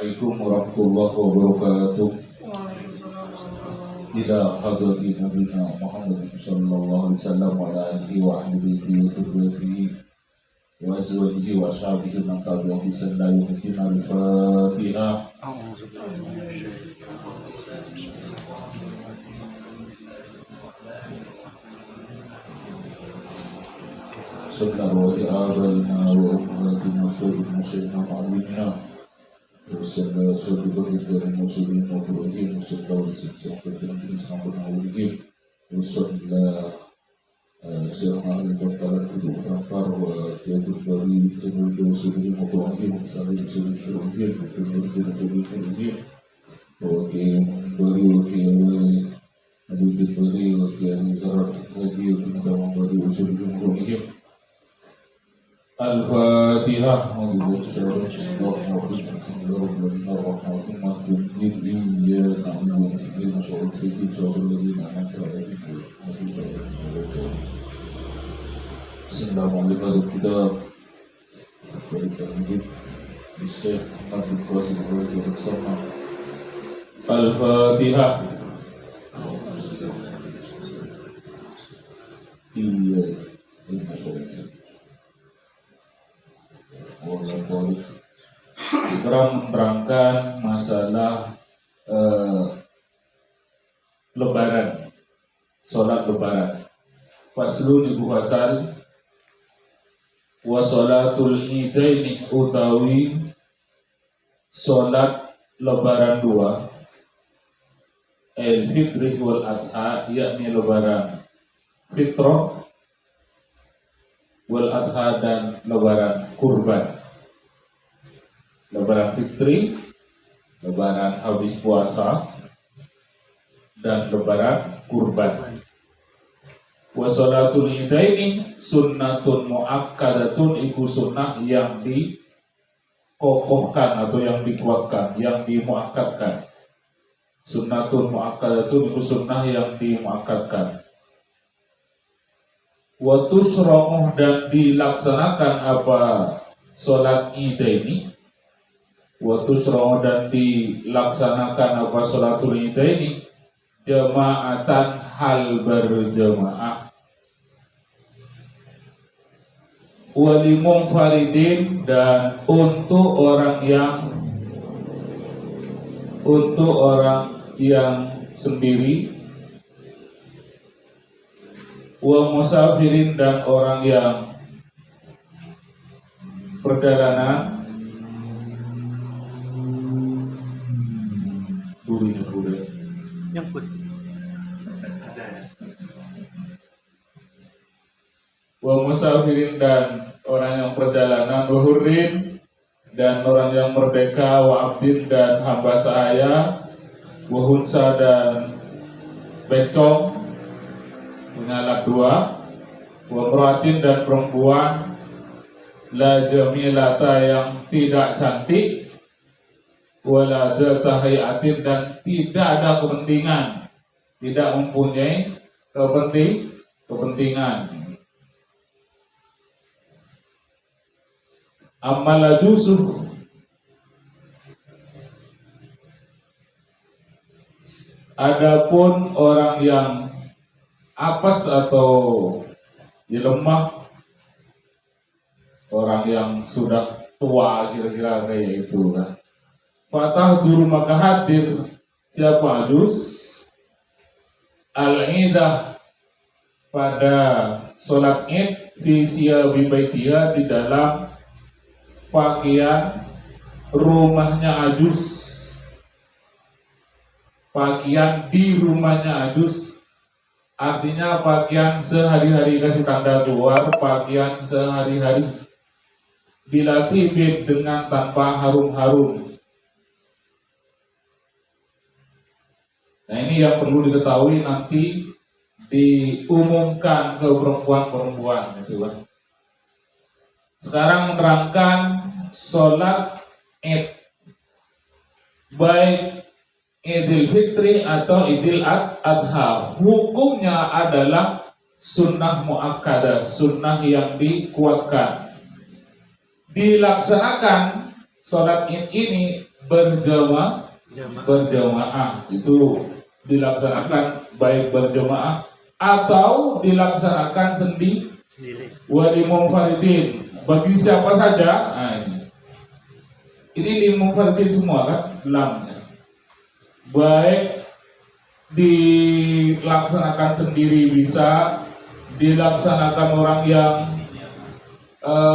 Assalamualaikum warahmatullahi wabarakatuh. Ila hadrati Nabiina Muhammad sallallahu alaihi wasallam wa ala alihi wa ahbihi wa dhurriyyatihi wa azwajihi wa ashabihi man tabi'ahum bi ihsan ila yaumil Al-Fatihah. Sallallahu alaihi wa sallam Bersama saudara dari muslimin maupun muslimin serta penjuru sambut awalnya bersama sirahal bertalan kedua rafar wa tiada dari seluruh saudara maupun awalnya bersama seluruh saudara Oke, beri zarat lagi untuk memberi usul jumhurnya. Al-Fatihah. Al-Fatihah. Kita menerangkan masalah Lebaran, sholat Lebaran. Faslun ibu fasal wa sholatul idaini utawi sholat Lebaran dua, al-fitri wal adha, yakni Lebaran fitrah wal adha dan Lebaran kurban. Lebaran fitri, Lebaran habis puasa, dan Lebaran kurban. Wa sholatul idaini sunnatun muakkadatun, iku sunnah yang dikokohkan atau yang dikuatkan, yang dimuakkadkan. Sunnatun muakkadatun, iku sunnah yang dimuakkadkan. Wa tusra'uh, dan dilaksanakan apa sholat idaini. Wa tusra'uh, dan dilaksanakan apa sholatul idaini jama'atan, hal berjamaah. Walimum faridin, dan untuk orang yang sendiri. Wa musafirin, dan orang yang perjalanan. Wa musafirin, dan orang yang perjalanan. Wa hurrin, dan orang yang merdeka. Wa abdin, dan hamba sahaya. Wa hunsa, dan becong punya anak dua. Wa meratin, dan perempuan. La jamilata, yang tidak cantik. Wala dzata hayatin, dan tidak ada kepentingan, tidak mempunyai kepentingan. Ammal ajusuh, adapun orang yang apes atau lemah, orang yang sudah tua, kira-kira kayak itu kan. Fatah duru, maka hadir siapa ajus al-idah pada sholat id fi siyabi baitiha, di dalam pakaian rumahnya ajus, pakaian di rumahnya ajus, artinya pakaian sehari-hari, kasih tanda keluar, pakaian sehari-hari, bila tibit, dengan tanpa harum-harum. Nah, ini yang perlu diketahui, nanti diumumkan ke perempuan-perempuan gitu kan. Sekarang menerangkan sholat id, baik Idul Fitri atau Idul Adha. Hukumnya adalah sunnah muakkadah, sunnah yang dikuatkan. Dilaksanakan sholat id ini berjamaah itu dilaksanakan baik berjamaah atau dilaksanakan sendiri. Wali munfaridin bagi siapa saja. Nah, ini lil munfaridin semua kan lamnya. Baik dilaksanakan sendiri bisa, dilaksanakan orang yang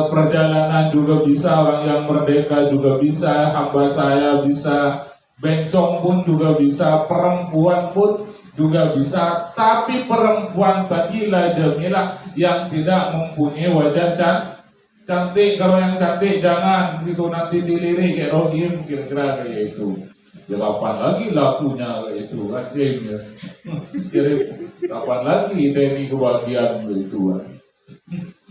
perjalanan juga bisa, orang yang merdeka juga bisa, hamba saya bisa, bencong pun juga bisa, perempuan pun juga bisa, tapi perempuan bagilah jamilah yang tidak mempunyai wajah cantik. Kalau yang cantik jangan gitu, nanti dilirik kayak Rohim kira-kira kayak itu. Ya kapan lagi lakunya kayak itu anjing ya. Jadi kapan lagi ini kebahagiaan itu.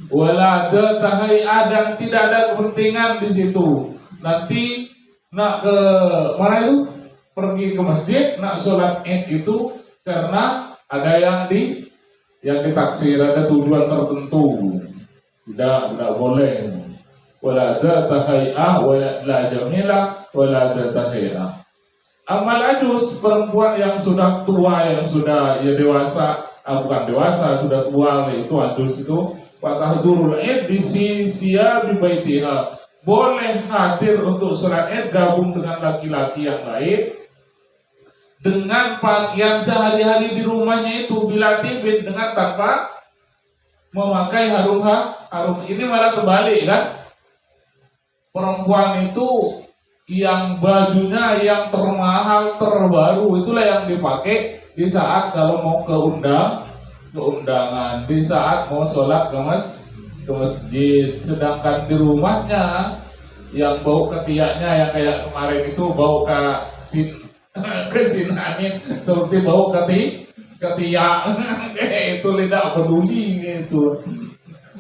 Wala ada tahai'ah dan tidak ada kepentingan di situ. Nanti nak ke mana itu? Pergi ke masjid nak sholat Id itu karena ada yang ditaksir, ada tujuan tertentu. Tidak boleh. Wala ada tahai'ah wala la jamilah wala ada tahai'ah. Amal ajus, perempuan yang sudah tua, yang sudah ya dewasa, bukan dewasa, sudah tua, itu ajus itu Fatahdurul Id di siyabi baitiha, boleh hadir untuk sholat Id gabung dengan laki-laki yang lain dengan pakaian sehari-hari di rumahnya itu bila tibin, dengan tanpa memakai harum. Ini malah terbalik kan, perempuan itu yang bajunya yang termahal terbaru itulah yang dipakai di saat kalau mau keundangan, di saat mau sholat ke masjid. Sedangkan di rumahnya yang bau ketiaknya yang kayak kemarin itu bau kesin angin seperti bau ketiak itu tidak peduli gitu.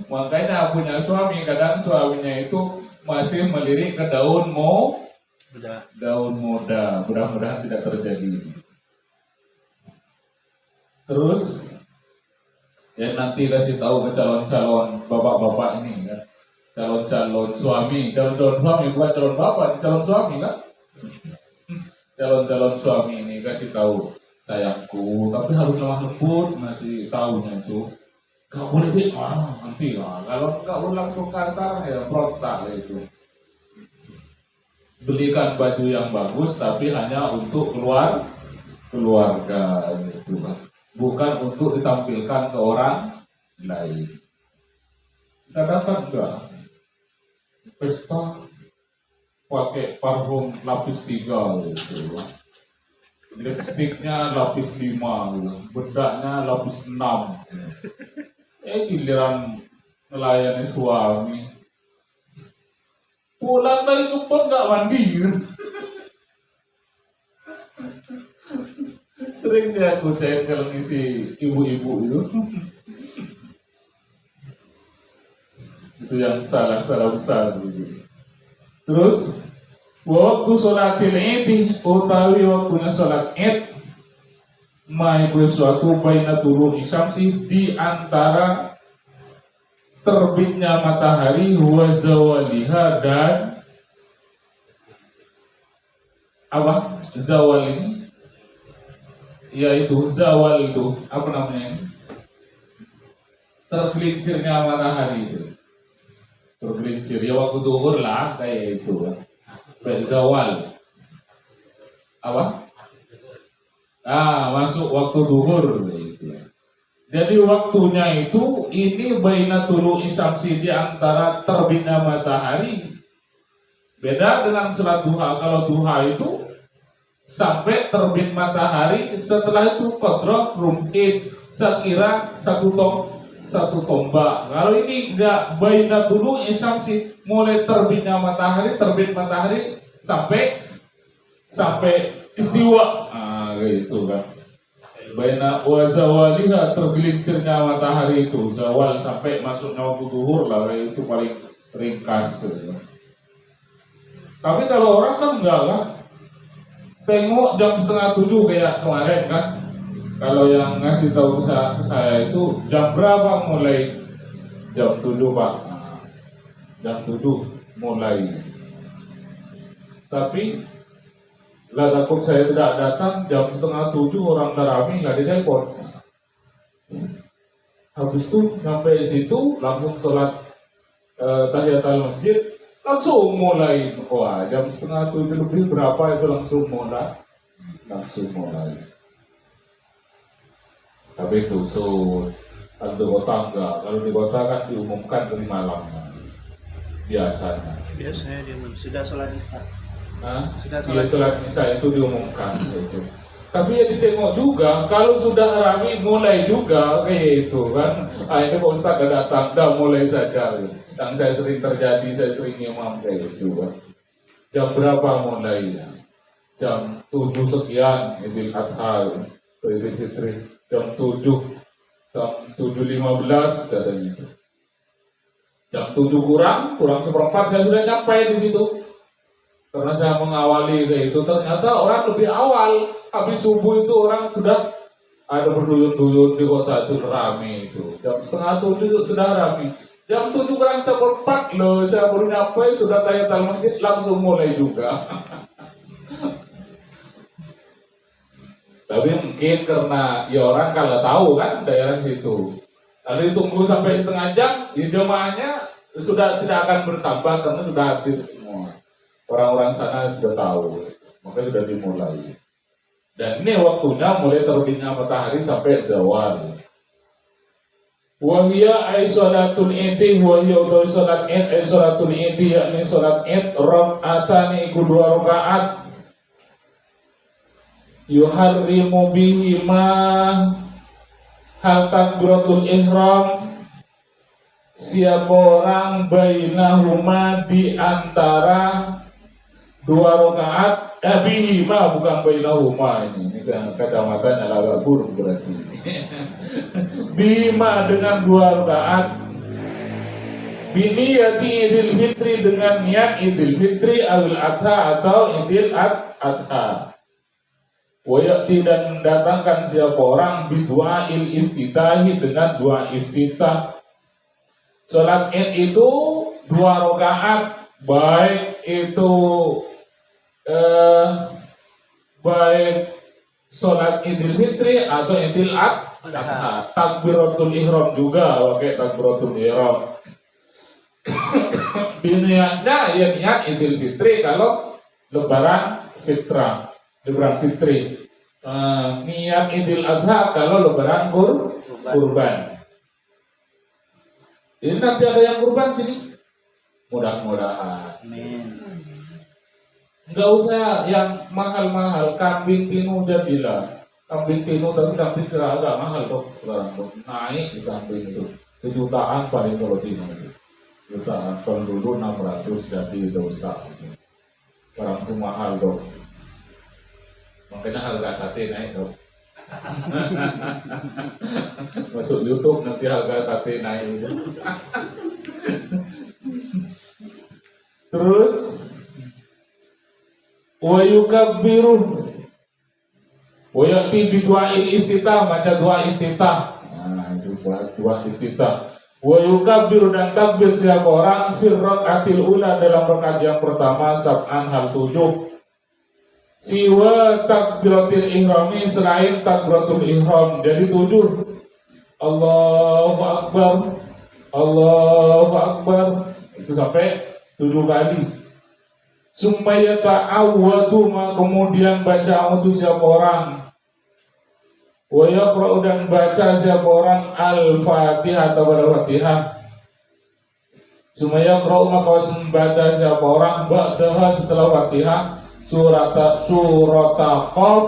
Makanya punya suami kadang suaminya itu masih melirik ke daun muda. Mudah-mudahan tidak terjadi. Terus ya nanti kasih tahu ke calon-calon bapak-bapak ini kan, calon-calon suami bukan calon bapak, calon suami kan, calon-calon suami ini kasih tahu, sayangku, tapi harus lemah lembut, masih tahunya itu, gak boleh nanti lah, kalau gak boleh langsung kasar ya frontal itu. Belikan baju yang bagus tapi hanya untuk keluarga gitu kan. Bukan untuk ditampilkan ke orang lain. Kadang-kadang enggak pesta pakai parfum lapis 3 gitu. Lipstiknya lapis 5 gitu. Bedaknya lapis 6. Giliran melayani suami. Pulang dari kupon enggak mandi. Sering dia aku cek kalau ngisi ibu-ibu itu. Itu yang salah besar gitu. Terus waktu sholatil Id, utawi waktunya sholat Id, mai suatu baina tulu'i syamsi, di antara terbitnya matahari wa zawaliha, dan apa? Zawal ini yaitu zawal itu apa namanya ini? Tergelincirnya matahari itu. Tergelincir ya waktu duhur lah kayak itu. Zawal. Apa? Masuk waktu duhur itu. Jadi waktunya itu ini baina tulu'i syamsi, di antara terbitnya matahari. Beda dengan salat duha. Kalau duha itu sampai terbit matahari, setelah itu qadra rum'id, sekira satu tombak. Kalau ini enggak, baina tulu'i syamsi, mulai terbit matahari sampai istiwa. Gitu kan. Baina wa zawaliha, tergelincirnya matahari itu, zawal sampai masuknya waktu zuhur lah, itu paling ringkas gitu. Tapi kalau orang kan enggak kan, tengok jam 6:30 kayak kemarin kan. Kalau yang ngasih tahu ke saya itu jam berapa mulai? Jam 7 Pak. Jam 7 mulai. Tapi Lah takut saya tidak datang jam 6:30 orang tarawih nggak ditelepon. Habis itu sampai situ langsung sholat tahiyatul masjid, langsung mulai. Wah, jam 6:30 lebih berapa itu langsung mulai. Tapi dusun, kalau di kota enggak. Kalau di kota kan diumumkan dari malam biasanya. Biasanya dia sudah sholat isya. Sudah sholat isya itu diumumkan itu. Tapi ya ditengok juga, kalau sudah rame mulai juga kayak itu kan. Ini Pak Ustadz udah datang, udah mulai saja. Yang saya sering terjadi, saya sering imam kayak itu kan. Jam berapa mulainya? Jam 7 sekian, Idul Adha, Idul Fitri. Jam 7.15 katanya itu. Jam 7 kurang seperempat saya sudah nyampe di situ. Karena saya mengawali kayak itu, ternyata orang lebih awal. Habis subuh itu orang sudah ada berduyun-duyun di kota itu rame itu. Jam 6:30 itu sudah rame. Jam 7 kurang seperempat loh, saya baru nyampe sudah tahiyatul masjid langsung mulai juga. Tapi mungkin karena ya orang kalau tahu kan daerah situ. Lalu ditunggu sampai setengah jam, ya jemaahnya sudah tidak akan bertambah karena sudah hadir semua. Orang-orang sana sudah tahu, maka sudah dimulai. Dan ini waktunya mulai terbitnya matahari sampai zawal. Wahia ay sholatul id, wahia udah sholat id, ay sholatul id, yakni sholat id, rak'atani iku 2 rakaat. Yuharrimu bihima hal takbiratul ihram. Siapa orang bainahuma di antara 2 rakaat, bihima bukan bainahuma ini kan kacamatanya agak buruk berarti. Bihima dengan 2 rakaat. Biniyati idil fitri dengan niat idil fitri awil adha atau idil adha. Wayakti dan mendatangkan siapa orang bidu'ail iftitahi dengan doa iftitah. Sholat id itu 2 rakaat, baik itu baik sholat idul fitri atau idul adha. Takbiratul ihram juga pakai takbiratul ihram. Niatnya ya niat idul fitri kalau lebaran fitrah. Lebaran fitri. Niat idul adha kalau lebaran kurban. Ini nanti ada yang kurban sini. Mudah-mudahan. Enggak usah yang mahal-mahal. Kambing pinu udah bilang. Kambing pinu tapi kambing kira agak mahal kok sekarang. Naik di kambing itu. Kejutaan paling kalau pinu. Jutaan. Kalau dulu 600 jadi dosa. Barang itu mahal dong. Makanya harga sate naik dong. Masuk YouTube nanti harga sate naik. Terus wa yukabbiru wa yati bi du'ail iftitah, baca doa iftitah. Nah, itu doa iftitah. Wa yukabbiru dan takbir siapa orang fir rakaatil ula dalam rakaat yang pertama sab'an hal 7. Siwa takbiratul ihrami selain takbiratul ihram jadi 7. Allahu akbar, Allahu akbar itu sampai 7 kali. Supaya ta'awwadu kemudian baca audu siapa orang. Wa yaqra'u dan baca siapa orang al-Fatihah atau al-Fatihah. Supaya yaqra'u maka membaca siapa orang ba'daha setelah Fatihah surat Qaf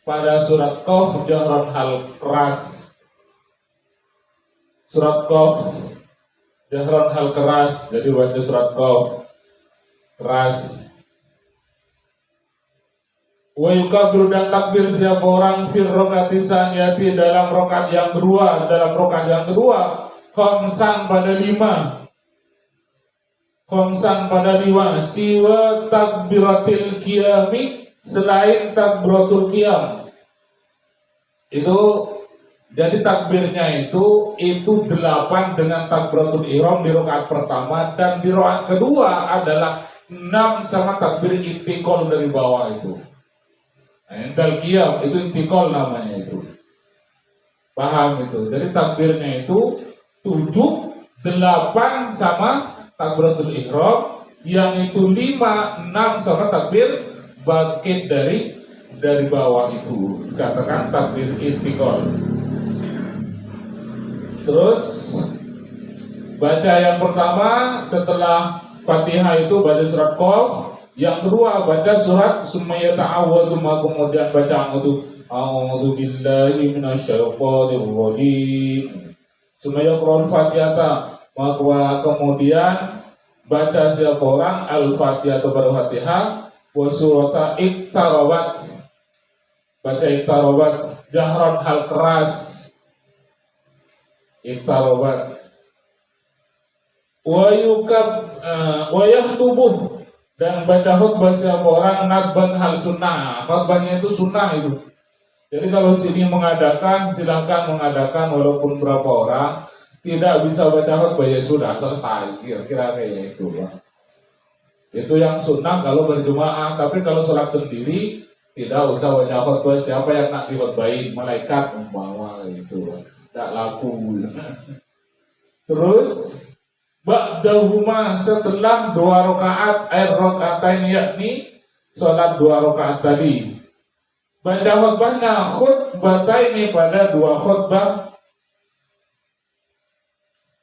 pada surat Qaf jahran hal keras. Surat Qaf jahran hal keras, jadi baca surat Qaf keras. Wa yukabbiru dan takbir siapa orang fir rakaati saniyati dalam rakaat yang kedua, khamsan pada 5. Khamsan pada 5 siwa takbiratil qiyami selain takbiratul qiyam. Itu jadi takbirnya itu 8 dengan takbiratul ihram di rakaat pertama, dan di rakaat kedua adalah 6 sama takbir intikal dari bawah itu. Nah, talqiyah itu intikal namanya itu. Paham itu. Jadi takbirnya itu 7, 8 sama takbiratul ihram, yang itu 5, 6 sama takbir bangkit dari bawah itu. Dikatakan takbir intikal. Terus baca yang pertama setelah Fatihah itu baca surat Qaf, yang kedua baca surat Summa Yata'awwadu, kemudian baca a'udzu billahi minasyaitonir rajim. Summa yaqra'ul Fatihah, maka kemudian baca siapa orang Al-Fatihah atau Fatihah wa surata Iqtarabat. Baca Iqtarabat jahran hal keras. Iqtarabat wa yaktubuh, dan baca khutbah siapa orang nadban hal sunnah. Khutbahnya itu sunnah itu. Jadi kalau sini mengadakan, silahkan mengadakan walaupun berapa orang. Tidak bisa baca khutbah ya sudah selesai. Kira-kira kayak itu ya. Itu yang sunnah kalau berjemaah. Tapi kalau sholat sendiri tidak usah baca khutbah. Siapa yang nak dikhutbahin? Malaikat membawa itu. Tidak laku. Terus ba'dahuma, setelah 2 rakaat rakaatain, yakni sholat 2 rakaat tadi, baca khutbahnya khutbataini, pada 2 khutbah.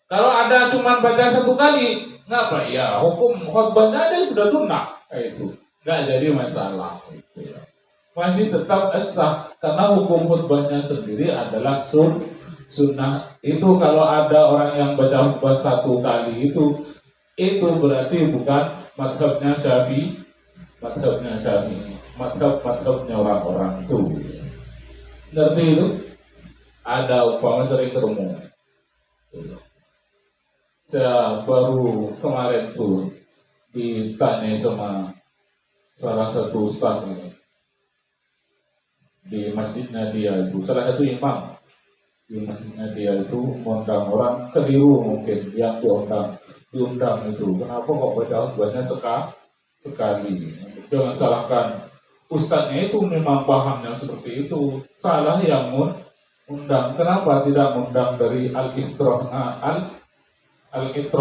Kalau ada cuma baca 1 kali, ngapa ya? Hukum khutbahnya aja sudah sunnah, itu nggak jadi masalah. Itu ya. Masih tetap sah karena hukum khutbahnya sendiri adalah sunnah. Itu kalau ada orang yang baca khutbah 1 kali itu berarti bukan madhabnya Syafi'i, madhabnya orang-orang itu. Ngerti itu? Ada umpama sering ketemu. Saya baru kemarin tuh ditanya sama salah satu ustaz ini di masjidnya dia itu, salah satu imam di masjidnya dia itu mengundang orang, keliru mungkin yang diundang itu. Kenapa kok baca khutbahnya sekali? Jangan salahkan ustadznya, itu memang paham yang seperti itu. Salah yang undang. Kenapa tidak mengundang dari al-iqtrah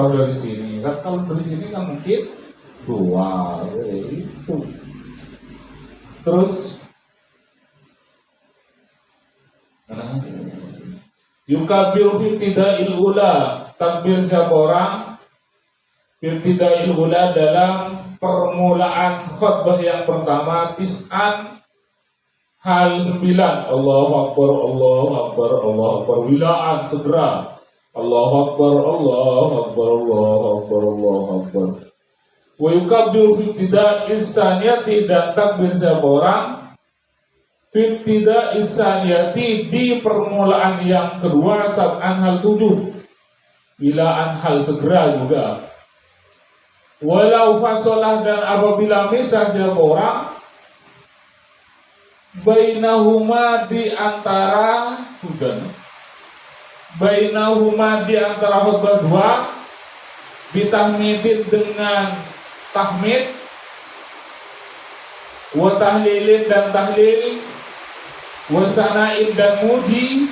dari sini? Kan kalau dari sini kan mungkin 2 itu. Terus yukabiru fi ibtida'il ula, takbir siapa orang fi ibtida'il ula, dalam permulaan khutbah yang pertama, 9 hal 9. Allahu akbar, Allahu akbar, Allahu akbar, wilaan segera. Allahu akbar, Allahu akbar, Allahu akbar, Allahu akbar. Wa yukabiru fi ibtida'is saniyati, dan takbir siapa orang Fibtida isaniyati, di permulaan yang kedua, 7 hal 7, bilaan hal segera juga. Walau fasolah, dan apabila misal siapa orang bainahuma, di antara khutbah 2, bitahmidin, dengan tahmid, wa tahlilin, dan tahlil, wasanain, dan muji,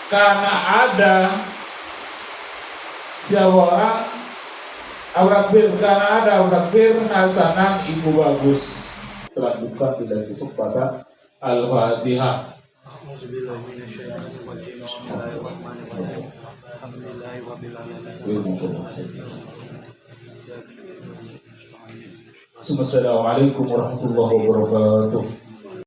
karena ada siapa orang awrakbir, karena ada awrakbir hasanan, ibu bagus. Selanjutnya tidak disebut pada Al-Fatihah. A'udzubillahi minasyaitonir rajim. Bismillahirrahmanirrahim. Alhamdulillahi rabbil alamin. Assalamualaikum warahmatullahi wabarakatuh.